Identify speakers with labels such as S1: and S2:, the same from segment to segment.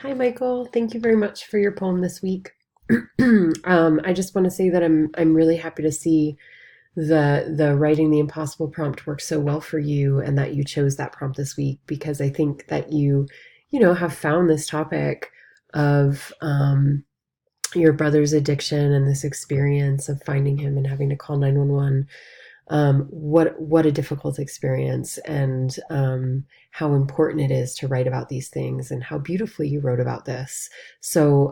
S1: Hi, Michael. Thank you very much for your poem this week. I just want to say that I'm really happy to see the writing the impossible prompt work so well for you, and that you chose that prompt this week because I think that you have found this topic of your brother's addiction and this experience of finding him and having to call 911. What a difficult experience, and how important it is to write about these things, and how beautifully you wrote about this. So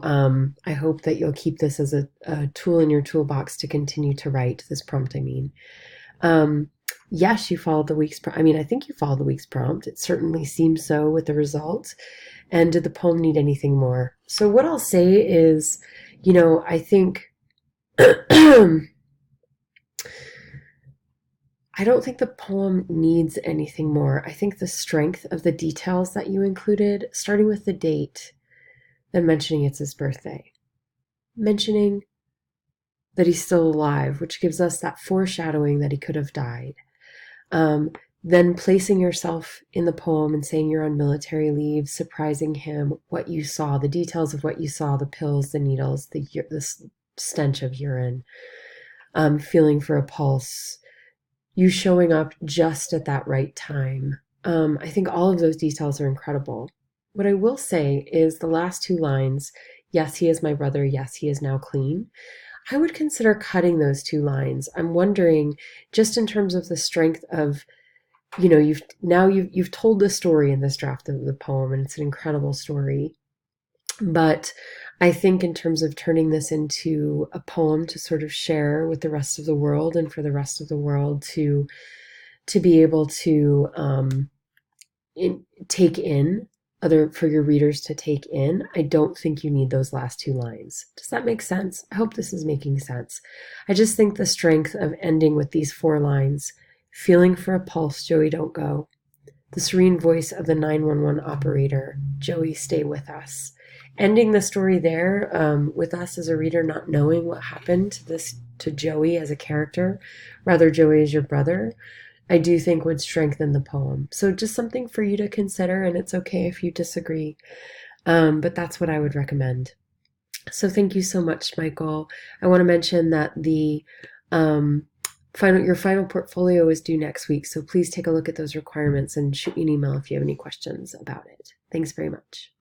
S1: I hope that you'll keep this as a tool in your toolbox to continue to write this prompt. Um, yes, you followed the week's. I mean, I think you followed the week's prompt. It certainly seems so with the result. And did the poem need anything more? So what I'll say is, I think. I don't think the poem needs anything more. I think the strength of the details that you included, starting with the date, then mentioning it's his birthday, mentioning that he's still alive, which gives us that foreshadowing that he could have died. Um, then placing yourself in the poem and saying you're on military leave, surprising him, what you saw, the details of what you saw, the pills, the needles, the stench of urine, feeling for a pulse, you showing up just at that right time. I think all of those details are incredible. What I will say is the last two lines, yes, he is my brother, yes, he is now clean. I would consider cutting those two lines. I'm wondering, just in terms of the strength of, you've told the story in this draft of the poem, and it's an incredible story. But I think in terms of turning this into a poem to sort of share with the rest of the world, and for the rest of the world to be able to take in, other for your readers to take in, I don't think you need those last two lines. Does that make sense? I hope this is making sense. I just think the strength of ending with these four lines: feeling for a pulse, Joey, don't go. The serene voice of the 911 operator, Joey, stay with us. Ending the story there, with us as a reader not knowing what happened to Joey as a character, rather Joey as your brother, I do think would strengthen the poem. So just something for you to consider, and it's okay if you disagree. But that's what I would recommend. So thank you so much, Michael. I want to mention that the um, your final portfolio is due next week, so please take a look at those requirements and shoot me an email if you have any questions about it. Thanks very much.